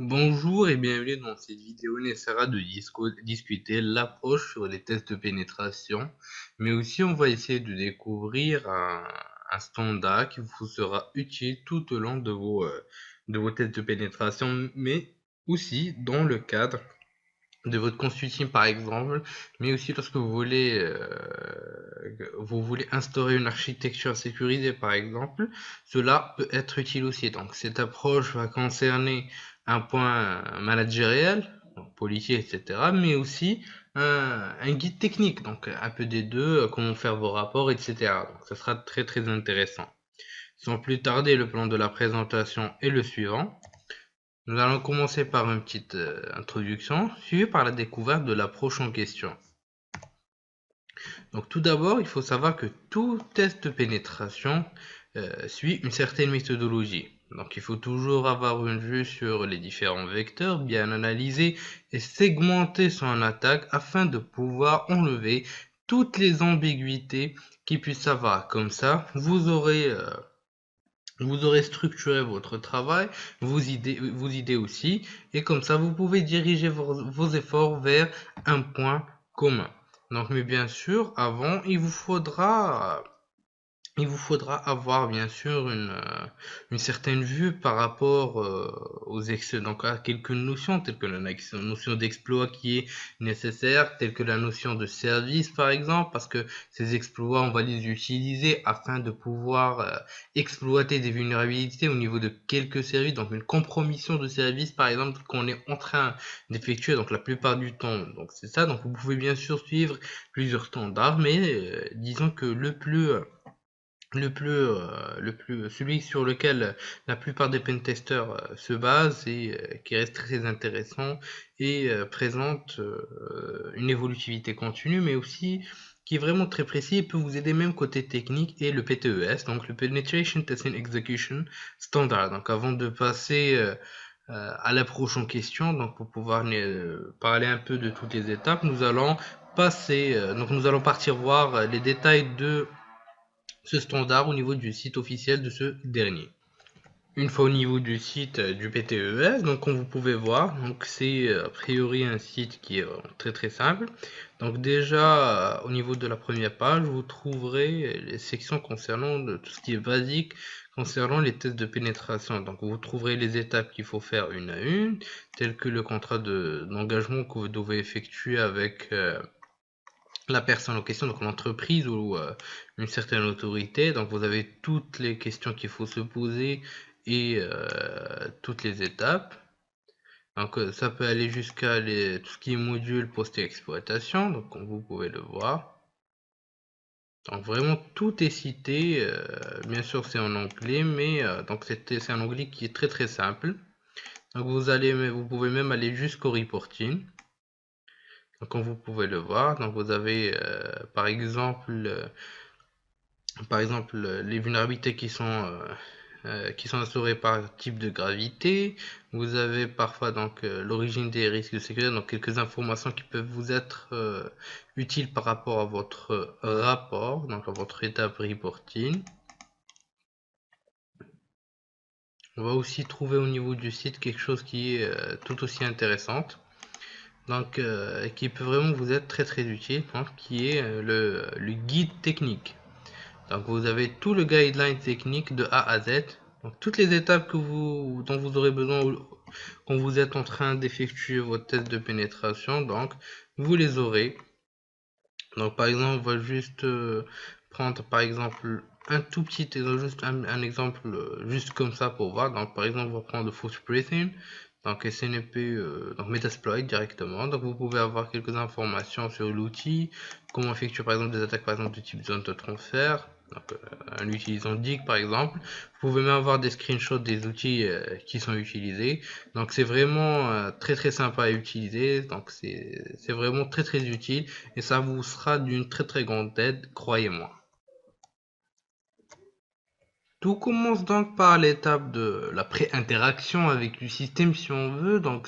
Bonjour et bienvenue dans cette vidéo. On essaiera de discuter l'approche sur les tests de pénétration, mais aussi on va essayer de découvrir un standard qui vous sera utile tout au long de vos tests de pénétration, mais aussi dans le cadre de votre consulting par exemple, mais aussi lorsque vous voulez instaurer une architecture sécurisée par exemple, cela peut être utile aussi. Donc cette approche va concerner un point managériel, donc policier, etc., mais aussi un guide technique, donc un peu des deux, comment faire vos rapports, etc. Donc ça sera très très intéressant. Sans plus tarder, le plan de la présentation est le suivant. Nous allons commencer par une petite introduction, suivie par la découverte de l'approche en question. Donc tout d'abord, il faut savoir que tout test de pénétration suit une certaine méthodologie. Donc il faut toujours avoir une vue sur les différents vecteurs, bien analyser et segmenter son attaque afin de pouvoir enlever toutes les ambiguïtés qui puissent avoir. Comme ça, vous aurez structuré votre travail, vos idées aussi, et comme ça, vous pouvez diriger vos efforts vers un point commun. Donc, mais bien sûr, avant, il vous faudra avoir bien sûr une certaine vue par rapport donc à quelques notions telles que la notion d'exploit qui est nécessaire, telles que la notion de service par exemple, parce que ces exploits on va les utiliser afin de pouvoir exploiter des vulnérabilités au niveau de quelques services, donc une compromission de service par exemple qu'on est en train d'effectuer donc la plupart du temps. Donc c'est ça, donc vous pouvez bien sûr suivre plusieurs standards, mais disons que celui sur lequel la plupart des pentesters se basent et qui reste très intéressant et présente une évolutivité continue, mais aussi qui est vraiment très précis et peut vous aider même côté technique et le PTES, donc le Penetration Testing Execution Standard. Donc avant de passer à l'approche en question, donc pour pouvoir parler un peu de toutes les étapes, nous allons partir voir les détails de ce standard au niveau du site officiel de ce dernier. Une fois au niveau du site du PTES, donc comme vous pouvez voir, donc c'est a priori un site qui est très très simple. Donc déjà au niveau de la première page, vous trouverez les sections concernant tout ce qui est basique concernant les tests de pénétration. Donc vous trouverez les étapes qu'il faut faire une à une, telles que le contrat d'engagement que vous devez effectuer avec la personne en question, donc l'entreprise ou une certaine autorité. Donc vous avez toutes les questions qu'il faut se poser et toutes les étapes. Donc ça peut aller jusqu'à tout ce qui est module post-exploitation, donc comme vous pouvez le voir. Donc vraiment tout est cité, bien sûr c'est en anglais, mais donc c'est un anglais qui est très très simple. Donc vous pouvez même aller jusqu'au reporting. Donc, comme vous pouvez le voir, donc vous avez par exemple, les vulnérabilités qui sont instaurées par type de gravité. Vous avez parfois donc l'origine des risques de sécurité, donc quelques informations qui peuvent vous être utiles par rapport à votre rapport, donc à votre étape reporting. On va aussi trouver au niveau du site quelque chose qui est tout aussi intéressante, donc qui peut vraiment vous être très très utile, donc, qui est le guide technique. Donc vous avez tout le guideline technique de A à Z. Donc toutes les étapes dont vous aurez besoin quand vous êtes en train d'effectuer votre test de pénétration. Donc vous les aurez. Donc par exemple, on va juste prendre par exemple un tout petit juste un exemple juste comme ça pour voir. Donc par exemple, on va prendre le footprinting. Donc SNP, donc Metasploit directement. Donc vous pouvez avoir quelques informations sur l'outil, comment effectuer par exemple des attaques par exemple de type zone de transfert, donc, en utilisant Dig par exemple. Vous pouvez même avoir des screenshots des outils qui sont utilisés. Donc c'est vraiment très très sympa à utiliser. Donc c'est vraiment très très utile et ça vous sera d'une très très grande aide, croyez-moi. Tout commence donc par l'étape de la pré-interaction avec le système si on veut. Donc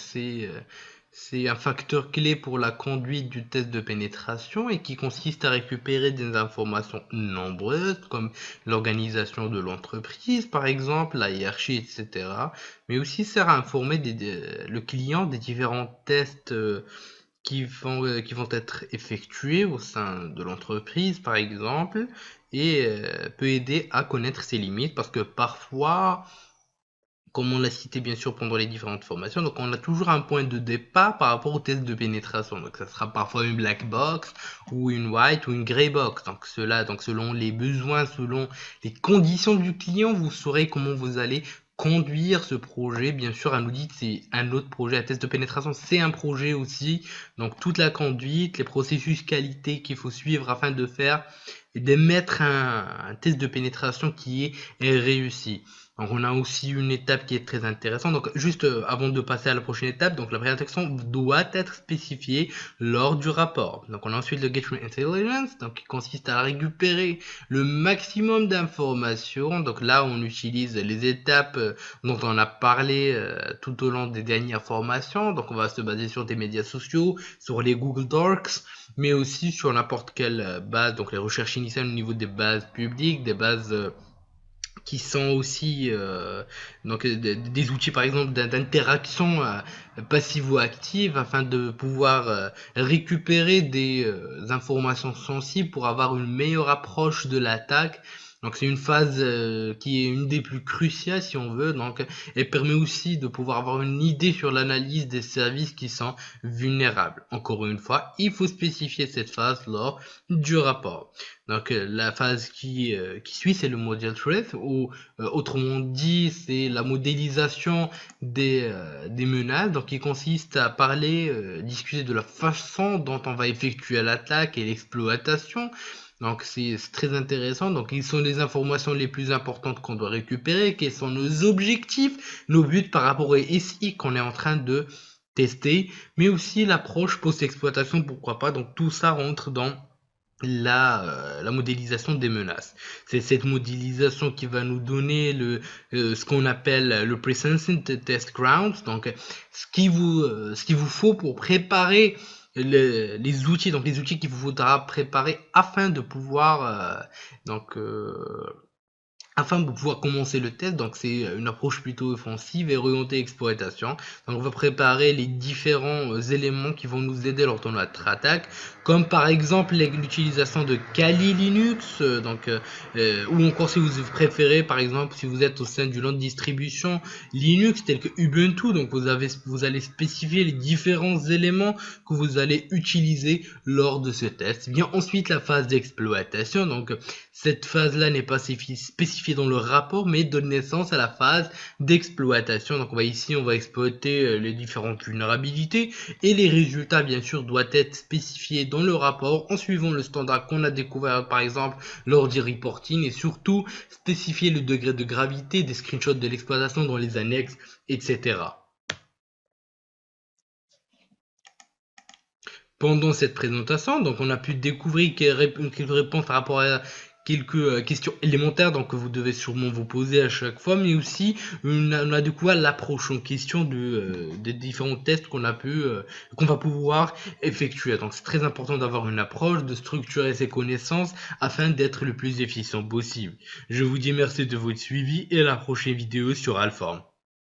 c'est un facteur clé pour la conduite du test de pénétration et qui consiste à récupérer des informations nombreuses comme l'organisation de l'entreprise, par exemple, la hiérarchie, etc. Mais aussi sert à informer le client des différents tests qui vont être effectués au sein de l'entreprise, par exemple, et peut aider à connaître ses limites parce que parfois, comme on l'a cité bien sûr pendant les différentes formations, donc on a toujours un point de départ par rapport au test de pénétration. Donc ça sera parfois une black box ou une white ou une grey box. Donc cela, donc selon les besoins, selon les conditions du client, vous saurez comment vous allez conduire ce projet. Bien sûr, un audit c'est un autre projet, un test de pénétration c'est un projet aussi. Donc toute la conduite, les processus qualité qu'il faut suivre afin de faire et d'émettre un test de pénétration qui est réussi. Donc on a aussi une étape qui est très intéressante. Donc juste avant de passer à la prochaine étape, donc la présentation doit être spécifiée lors du rapport. Donc on a ensuite le Get Through Intelligence, donc qui consiste à récupérer le maximum d'informations. Donc là on utilise les étapes dont on a parlé tout au long des dernières formations. Donc on va se baser sur des médias sociaux, sur les Google Docs, mais aussi sur n'importe quelle base. Donc les recherches initiales au niveau des bases publiques, des bases qui sont aussi donc des outils par exemple d'interaction passive ou active afin de pouvoir récupérer des informations sensibles pour avoir une meilleure approche de l'attaque. Donc c'est une phase qui est une des plus cruciales si on veut. Donc elle permet aussi de pouvoir avoir une idée sur l'analyse des services qui sont vulnérables. Encore une fois, il faut spécifier cette phase lors du rapport. Donc la phase qui suit, c'est le model threat, ou autrement dit, c'est la modélisation des menaces, donc qui consiste à parler, discuter de la façon dont on va effectuer l'attaque et l'exploitation. Donc c'est très intéressant. Donc quelles sont les informations les plus importantes qu'on doit récupérer, quels sont nos objectifs, nos buts par rapport au SI qu'on est en train de tester, mais aussi l'approche post-exploitation, pourquoi pas. Donc tout ça rentre dans la modélisation des menaces. C'est cette modélisation qui va nous donner ce qu'on appelle le Pre-Sensing Test Grounds, donc ce qu'il vous faut pour préparer les outils, donc les outils qu'il vous faudra préparer afin de pouvoir afin de pouvoir commencer le test. Donc c'est une approche plutôt offensive et orientée exploitation. Donc on va préparer les différents éléments qui vont nous aider lors de notre attaque, comme par exemple l'utilisation de Kali Linux, ou encore si vous préférez par exemple si vous êtes au sein d'une autre distribution Linux tel que Ubuntu, donc vous allez spécifier les différents éléments que vous allez utiliser lors de ce test. Vient ensuite la phase d'exploitation. Donc cette phase là n'est pas spécifiée dans le rapport, mais donne naissance à la phase d'exploitation. Donc on va exploiter les différentes vulnérabilités et les résultats bien sûr doivent être spécifiés dans le rapport en suivant le standard qu'on a découvert par exemple lors du reporting, et surtout spécifier le degré de gravité des screenshots de l'exploitation dans les annexes, etc. Pendant cette présentation, donc on a pu découvrir quelques réponses par rapport à quelques questions élémentaires donc que vous devez sûrement vous poser à chaque fois, mais aussi on a découvert l'approche en question des différents tests qu'on va pouvoir effectuer. Donc c'est très important d'avoir une approche, de structurer ses connaissances afin d'être le plus efficient possible. Je vous dis merci de votre suivi et à la prochaine vidéo sur Alform.